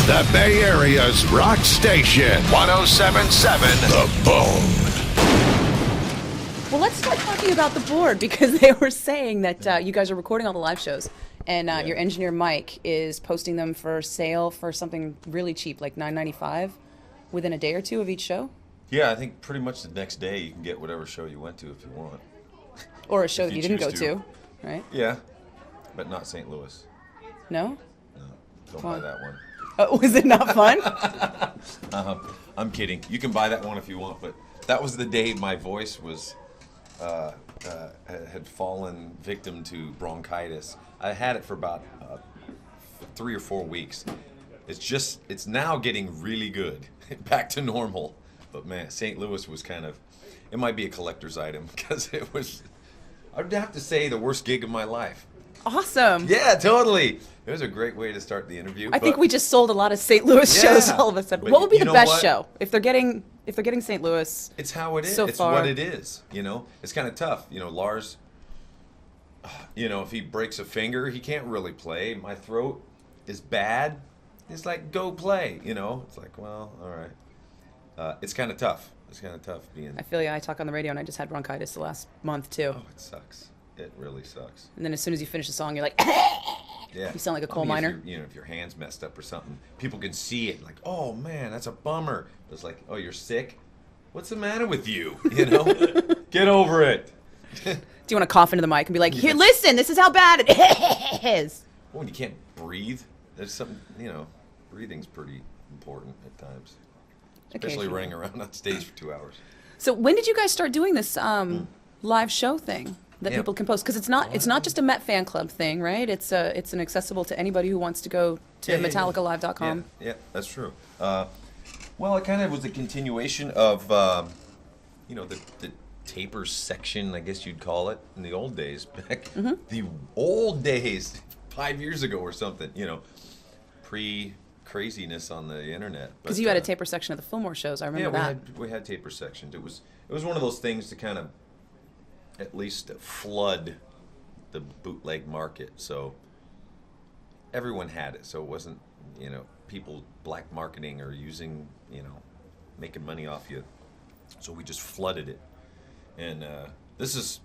The Bay Area's rock station, 107.7 The Bone. Well, let's start talking about the board, because they were saying that you guys are recording all the live shows, and your engineer Mike is posting them for sale for something really cheap, like $9.95, within a day or two of each show. Yeah, I think pretty much the next day you can get whatever show you went to if you want. Or a show that you didn't go choose to, right? Yeah, but not St. Louis. No? No, don't buy that one. Oh, was it not fun? I'm kidding. You can buy that one if you want, but that was the day my voice was had fallen victim to bronchitis. I had it for about 3 or 4 weeks. It's now getting really good, back to normal. But man, St. Louis was it might be a collector's item, because it was, I'd have to say, the worst gig of my life. Awesome. Yeah, totally. It was a great way to start the interview. I think we just sold a lot of St. Louis shows all of a sudden. But What would be the best what? show if they're getting St. Louis? It's how it is. So it's far. what it is. It's kind of tough. Lars. If he breaks a finger, he can't really play. My throat is bad. It's like, go play. It's like, well, all right. It's kind of tough. It's kind of tough being. I feel I talk on the radio, and I just had bronchitis the last month too. Oh, it sucks. It really sucks. And then as soon as you finish the song, you're like, Yeah. You sound like a coal miner. If your hand's messed up or something, people can see it. Like, oh man, that's a bummer. It's like, oh, you're sick. What's the matter with you? Get over it. Do you want to cough into the mic and be like, here, listen, this is how bad it is? Well, when you can't breathe, there's something. Breathing's pretty important at times, especially running around on stage for 2 hours. So when did you guys start doing this live show thing that people can post? Because it's not just a Met fan club thing, right? It's an accessible to anybody who wants to go to MetallicaLive.com. Yeah, that's true. Well, it kind of was a continuation of the taper section, I guess you'd call it, in the old days. Back the old days, 5 years ago or something. Pre-craziness on the internet. Because you had a taper section at the Fillmore shows. I remember that. Yeah, we had taper sections. It was one of those things to kind of at least flood the bootleg market. So everyone had it. So it wasn't, people black marketing or using, making money off you. So we just flooded it. And this is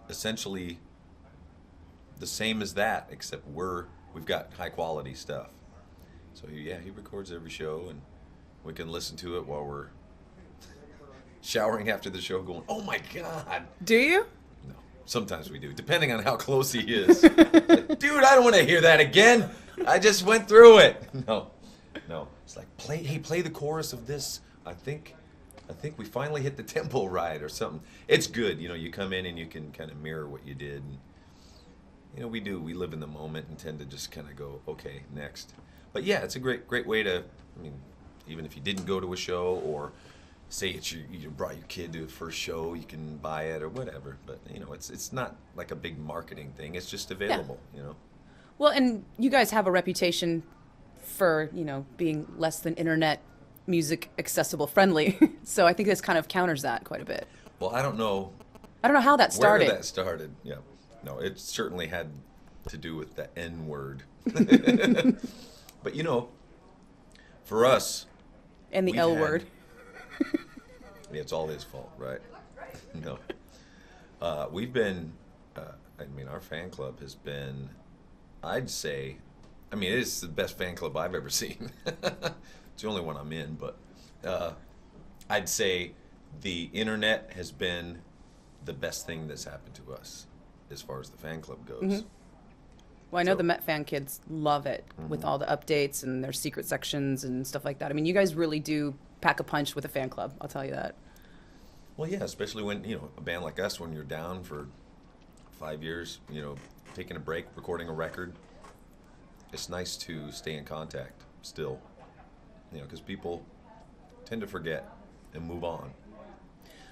essentially the same as that, except we've got high quality stuff. So yeah, he records every show, and we can listen to it while we're showering after the show going, oh my God. Do you? No, sometimes we do, depending on how close he is. Like, dude, I don't want to hear that again. I just went through it. No. It's like, play the chorus of this. I think we finally hit the tempo right or something. It's good. You come in and you can kind of mirror what you did. And, we live in the moment and tend to just kind of go, okay, next. But yeah, it's a great way to, even if you didn't go to a show, or say you brought your kid to a first show, you can buy it or whatever. But, it's not like a big marketing thing. It's just available, Well, and you guys have a reputation for, being less than internet music accessible friendly. So I think this kind of counters that quite a bit. Well, I don't know how that started. Where that started, yeah. No, it certainly had to do with the N word. But, for us... And the L word. Yeah, it's all his fault, right? No. We've been... our fan club has been, I'd say... it is the best fan club I've ever seen. It's the only one I'm in, but I'd say the internet has been the best thing that's happened to us as far as the fan club goes. Mm-hmm. Well, I know the Met fan kids love it with all the updates and their secret sections and stuff like that. You guys really do pack a punch with a fan club, I'll tell you that. Well, yeah, especially when, a band like us, when you're down for 5 years, taking a break, recording a record, it's nice to stay in contact still, because people tend to forget and move on.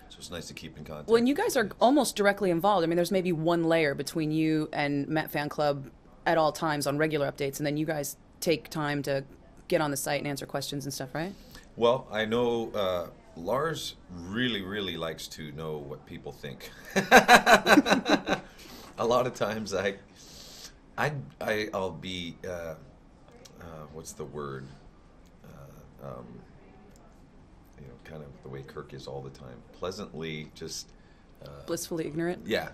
So it's nice to keep in contact. Well, and you guys are almost directly involved. There's maybe one layer between you and Met Fan Club at all times on regular updates, and then you guys take time to get on the site and answer questions and stuff, right? Well, I know Lars really, really likes to know what people think. A lot of times I'll be, what's the word? kind of the way Kirk is all the time. Pleasantly, just Blissfully ignorant. yeah,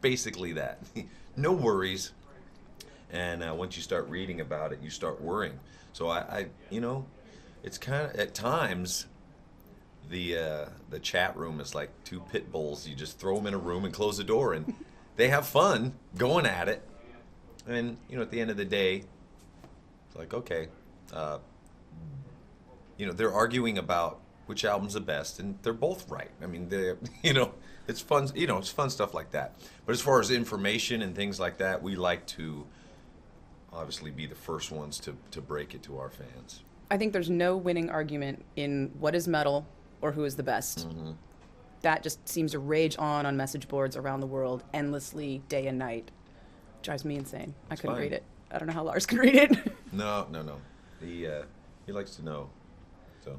basically that. No worries. And once you start reading about it, you start worrying. So I it's kind of at times the chat room is like two pit bulls. You just throw them in a room and close the door, and they have fun going at it. And at the end of the day, it's like okay, they're arguing about which album's the best, and they're both right. I mean, it's fun. It's fun stuff like that. But as far as information and things like that, we like to obviously be the first ones to break it to our fans. I think there's no winning argument in what is metal or who is the best. That just seems to rage on message boards around the world endlessly, day and night. Drives me insane. I couldn't fine. read it. I don't know how Lars can read it. No. He likes to know. So.